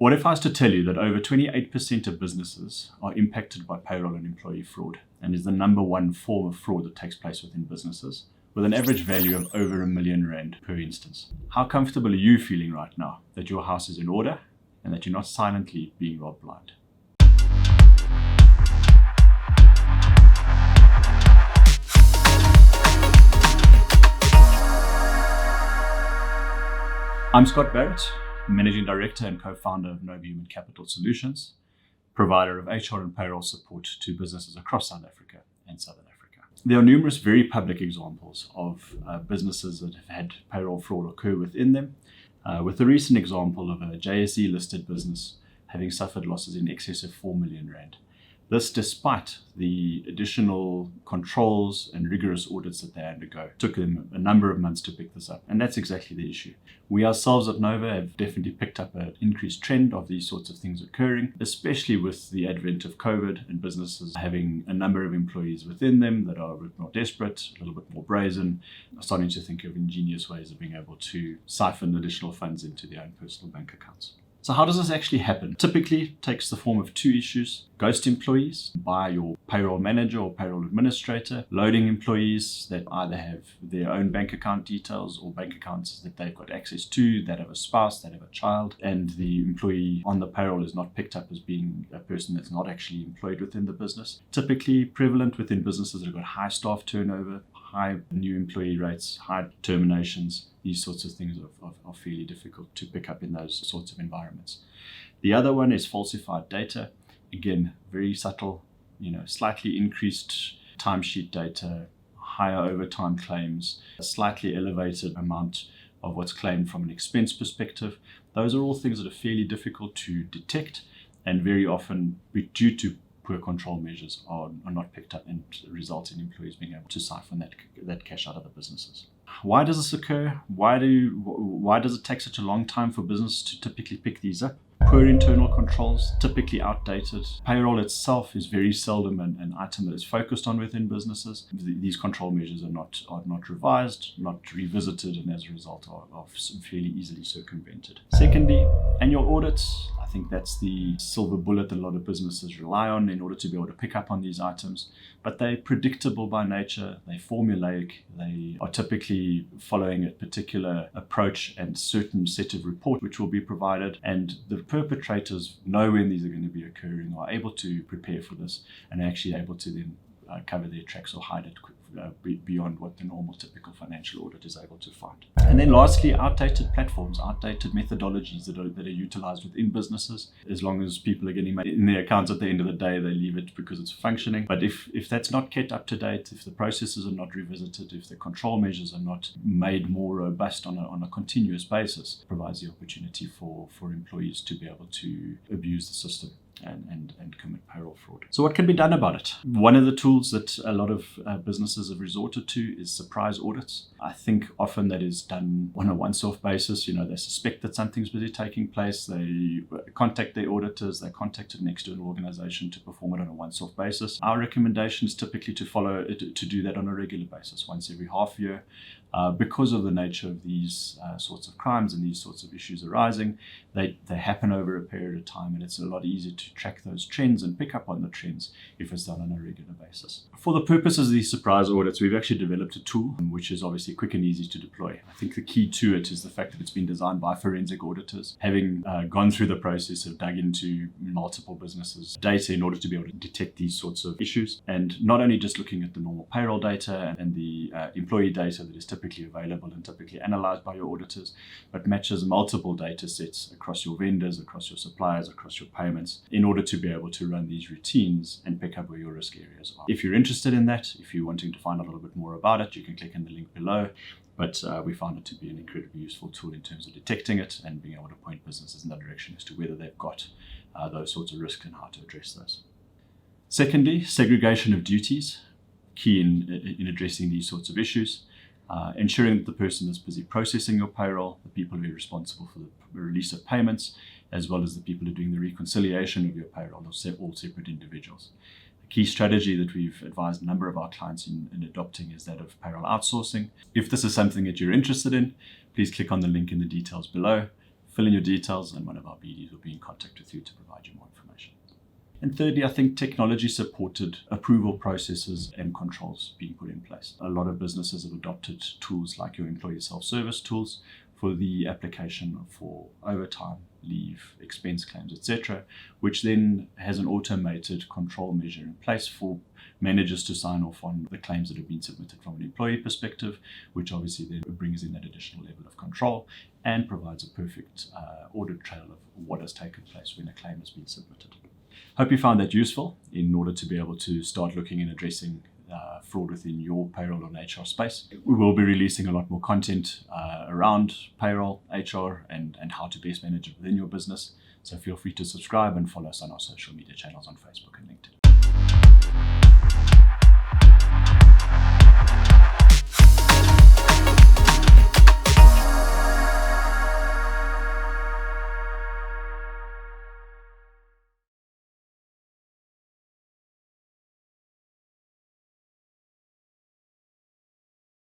What if I was to tell you that over 28% of businesses are impacted by payroll and employee fraud, and is the number one form of fraud that takes place within businesses, with an average value of over R1 million per instance? How comfortable are you feeling right now that your house is in order and that you're not silently being robbed blind? I'm Scott Barrett, Managing Director and co-founder of Nova Human Capital Solutions, provider of HR and payroll support to businesses across South Africa and Southern Africa. There are numerous very public examples of businesses that have had payroll fraud occur within them, with the recent example of a JSE listed business having suffered losses in excess of R4 million. This despite the additional controls and rigorous audits that they undergo. It took them a number of months to pick this up, and that's exactly the issue. We ourselves at Nova have definitely picked up an increased trend of these sorts of things occurring, especially with the advent of COVID and businesses having a number of employees within them that are a bit more desperate, a little bit more brazen, starting to think of ingenious ways of being able to siphon additional funds into their own personal bank accounts. So how does this actually happen? Typically it takes the form of two issues: ghost employees by your payroll manager or payroll administrator, loading employees that either have their own bank account details or bank accounts that they've got access to, that have a spouse, that have a child, and the employee on the payroll is not picked up as being a person that's not actually employed within the business. Typically prevalent within businesses that have got high staff turnover, high new employee rates, high terminations. These sorts of things are fairly difficult to pick up in those sorts of environments. The other one is falsified data. Again, very subtle, slightly increased timesheet data, higher overtime claims, a slightly elevated amount of what's claimed from an expense perspective. Those are all things that are fairly difficult to detect, and very often, due to poor control measures, are not picked up and result in employees being able to siphon that cash out of the businesses. Why does this occur? Why does it take such a long time for business to typically pick these up? Poor internal controls, typically outdated. Payroll itself is very seldom an item that is focused on within businesses. These control measures are not revised, not revisited, and as a result are fairly easily circumvented. Secondly, annual audits. I think that's the silver bullet that a lot of businesses rely on in order to be able to pick up on these items. But they're predictable by nature, they're formulaic, they are typically following a particular approach and certain set of reports which will be provided, and the perpetrators know when these are going to be occurring, are able to prepare for this, and are actually able to then cover their tracks or hide it beyond what the normal typical financial audit is able to find. And then lastly, outdated platforms, outdated methodologies that are utilized within businesses. As long as people are getting money in their accounts at the end of the day, they leave it because it's functioning. But if that's not kept up to date, if the processes are not revisited, if the control measures are not made more robust on a continuous basis, it provides the opportunity for employees to be able to abuse the system and commit payroll fraud. So what can be done about it? One of the tools that a lot of businesses have resorted to is surprise audits. I think often that is done on a once-off basis. They suspect that something's busy taking place. They contact their auditors. They contact an external organization to perform it on a once-off basis. Our recommendation is typically to do that on a regular basis, once every half year. Because of the nature of these sorts of crimes and these sorts of issues arising, they happen over a period of time, and it's a lot easier to track those trends and pick up on the trends if it's done on a regular basis. For the purposes of these surprise audits, we've actually developed a tool which is obviously quick and easy to deploy. I think the key to it is the fact that it's been designed by forensic auditors, having gone through the process of dug into multiple businesses' data in order to be able to detect these sorts of issues, and not only just looking at the normal payroll data and the employee data that is typically available and typically analyzed by your auditors, but matches multiple data sets across your vendors, across your suppliers, across your payments, in order to be able to run these routines and pick up where your risk areas are. If you're interested in that, if you're wanting to find out a little bit more about it, you can click on the link below. But we found it to be an incredibly useful tool in terms of detecting it and being able to point businesses in that direction as to whether they've got those sorts of risks and how to address those. Secondly, segregation of duties, key in addressing these sorts of issues. Ensuring that the person that's busy processing your payroll, the people who are responsible for the release of payments, as well as the people who are doing the reconciliation of your payroll, are all separate individuals. A key strategy that we've advised a number of our clients in adopting is that of payroll outsourcing. If this is something that you're interested in, please click on the link in the details below. Fill in your details and one of our BDs will be in contact with you to provide you more information. And thirdly, I think technology-supported approval processes and controls being put in place. A lot of businesses have adopted tools like your employee self-service tools for the application for overtime, leave, expense claims, etc., which then has an automated control measure in place for managers to sign off on the claims that have been submitted from an employee perspective, which obviously then brings in that additional level of control and provides a perfect audit trail of what has taken place when a claim has been submitted. Hope you found that useful in order to be able to start looking and addressing fraud within your payroll and HR space. We will be releasing a lot more content around payroll, HR, and how to best manage it within your business. So feel free to subscribe and follow us on our social media channels on Facebook and LinkedIn.